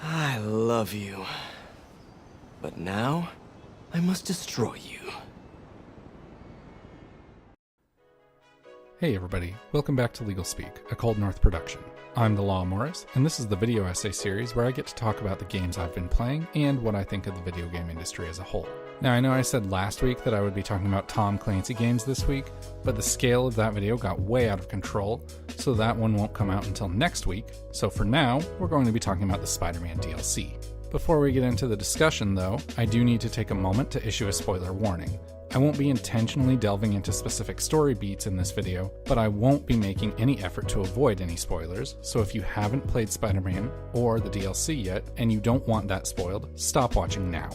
I love you. But now, I must destroy you. Hey everybody, welcome back to LegalSpeak, a Cold North production. I'm the Law Morris, and this is the video essay series where I get to talk about the games I've been playing and what I think of the video game industry as a whole. Now, I know I said last week that I would be talking about Tom Clancy games this week, but the scale of that video got way out of control, so that one won't come out until next week. So for now, we're going to be talking about the Spider-Man DLC. Before we get into the discussion, though, I do need to take a moment to issue a spoiler warning. I won't be intentionally delving into specific story beats in this video, but I won't be making any effort to avoid any spoilers, so if you haven't played Spider-Man or the DLC yet, and you don't want that spoiled, stop watching now.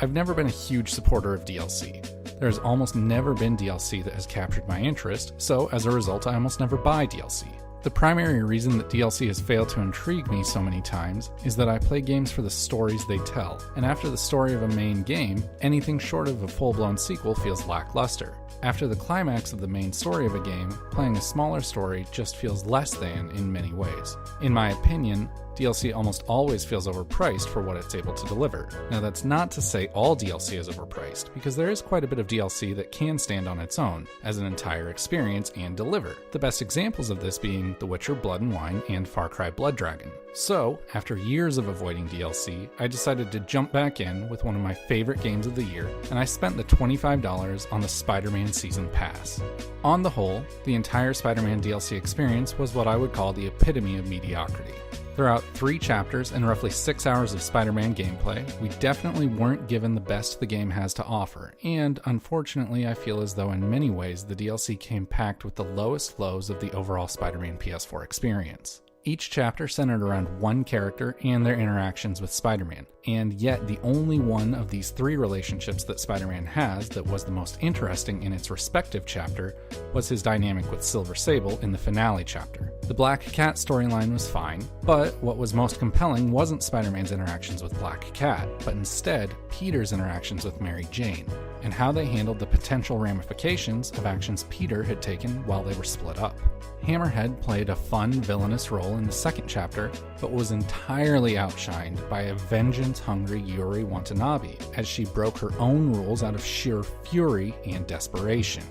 I've never been a huge supporter of DLC. There's almost never been DLC that has captured my interest, so as a result I almost never buy DLC. The primary reason that DLC has failed to intrigue me so many times is that I play games for the stories they tell, and after the story of a main game, anything short of a full-blown sequel feels lackluster. After the climax of the main story of a game, playing a smaller story just feels less than in many ways. In my opinion, DLC almost always feels overpriced for what it's able to deliver. Now that's not to say all DLC is overpriced, because there is quite a bit of DLC that can stand on its own, as an entire experience and deliver. The best examples of this being The Witcher Blood and Wine and Far Cry Blood Dragon. So, after years of avoiding DLC, I decided to jump back in with one of my favorite games of the year, and I spent the $25 on the Spider-Man Season Pass. On the whole, the entire Spider-Man DLC experience was what I would call the epitome of mediocrity. Throughout 3 chapters and roughly 6 hours of Spider-Man gameplay, we definitely weren't given the best the game has to offer, and unfortunately I feel as though in many ways the DLC came packed with the lowest lows of the overall Spider-Man PS4 experience. Each chapter centered around one character and their interactions with Spider-Man, and yet the only one of these 3 relationships that Spider-Man has that was the most interesting in its respective chapter was his dynamic with Silver Sable in the finale chapter. The Black Cat storyline was fine, but what was most compelling wasn't Spider-Man's interactions with Black Cat, but instead Peter's interactions with Mary Jane, and how they handled the potential ramifications of actions Peter had taken while they were split up. Hammerhead played a fun, villainous role in the second chapter, but was entirely outshined by a vengeance-hungry Yuri Watanabe, as she broke her own rules out of sheer fury and desperation.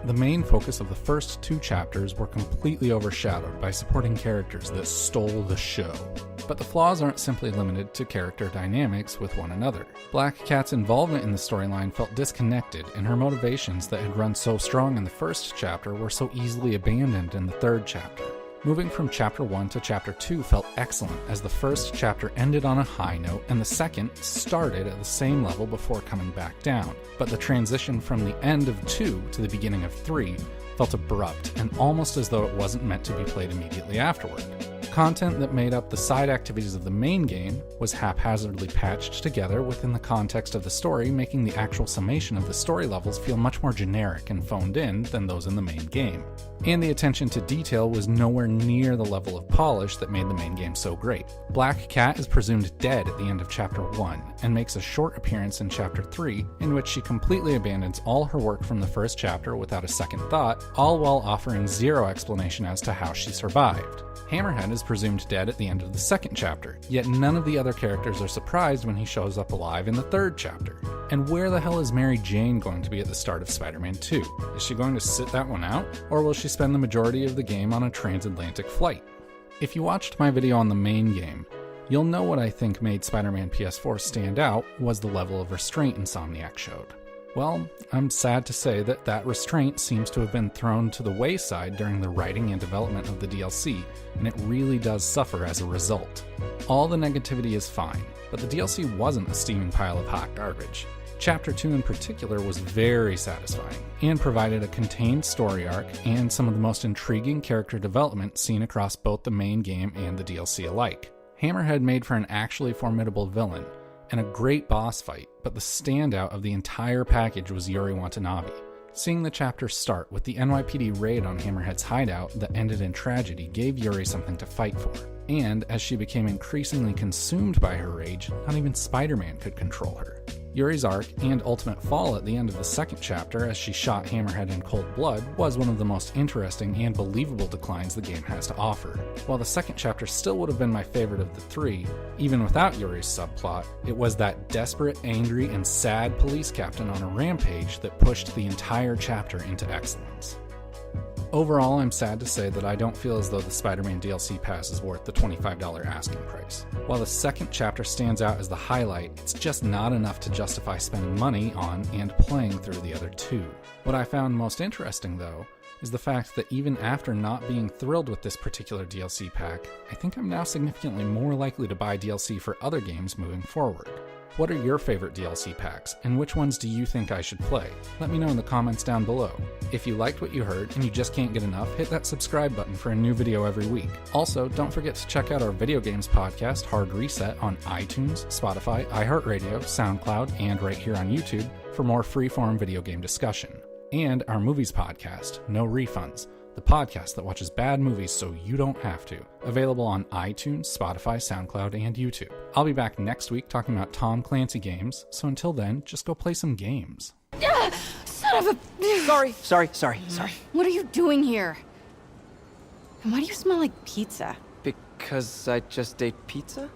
The main focus of the first 2 chapters were completely overshadowed by supporting characters that stole the show. But the flaws aren't simply limited to character dynamics with one another. Black Cat's involvement in the storyline felt disconnected, and her motivations that had run so strong in the first chapter were so easily abandoned in the third chapter. Moving from Chapter 1 to Chapter 2 felt excellent, as the first chapter ended on a high note and the second started at the same level before coming back down. But the transition from the end of 2 to the beginning of 3 felt abrupt and almost as though it wasn't meant to be played immediately afterward. Content that made up the side activities of the main game was haphazardly patched together within the context of the story, making the actual summation of the story levels feel much more generic and phoned in than those in the main game. And the attention to detail was nowhere near the level of polish that made the main game so great. Black Cat is presumed dead at the end of Chapter 1, and makes a short appearance in Chapter 3, in which she completely abandons all her work from the first chapter without a second thought, all while offering zero explanation as to how she survived. Hammerhead is presumed dead at the end of the second chapter, yet none of the other characters are surprised when he shows up alive in the third chapter. And where the hell is Mary Jane going to be at the start of Spider-Man 2? Is she going to sit that one out, or will she spend the majority of the game on a transatlantic flight? If you watched my video on the main game, you'll know what I think made Spider-Man PS4 stand out was the level of restraint Insomniac showed. Well, I'm sad to say that that restraint seems to have been thrown to the wayside during the writing and development of the DLC, and it really does suffer as a result. All the negativity is fine, but the DLC wasn't a steaming pile of hot garbage. Chapter 2 in particular was very satisfying, and provided a contained story arc and some of the most intriguing character development seen across both the main game and the DLC alike. Hammerhead made for an actually formidable villain, and a great boss fight, but the standout of the entire package was Yuri Watanabe. Seeing the chapter start with the NYPD raid on Hammerhead's hideout that ended in tragedy gave Yuri something to fight for. And as she became increasingly consumed by her rage, not even Spider-Man could control her. Yuri's arc and ultimate fall at the end of the second chapter as she shot Hammerhead in cold blood was one of the most interesting and believable declines the game has to offer. While the second chapter still would have been my favorite of the three, even without Yuri's subplot, it was that desperate, angry, and sad police captain on a rampage that pushed the entire chapter into excellence. Overall, I'm sad to say that I don't feel as though the Spider-Man DLC pass is worth the $25 asking price. While the second chapter stands out as the highlight, it's just not enough to justify spending money on and playing through the other two. What I found most interesting, though, is the fact that even after not being thrilled with this particular DLC pack, I think I'm now significantly more likely to buy DLC for other games moving forward. What are your favorite DLC packs, and which ones do you think I should play? Let me know in the comments down below. If you liked what you heard and you just can't get enough, hit that subscribe button for a new video every week. Also, don't forget to check out our video games podcast, Hard Reset, on iTunes, Spotify, iHeartRadio, SoundCloud, and right here on YouTube for more free-form video game discussion. And our movies podcast, No Refunds, the podcast that watches bad movies so you don't have to. Available on iTunes, Spotify, SoundCloud, and YouTube. I'll be back next week talking about Tom Clancy games, so until then, just go play some games. Son of a... Sorry. What are you doing here? And why do you smell like pizza? Because I just ate pizza?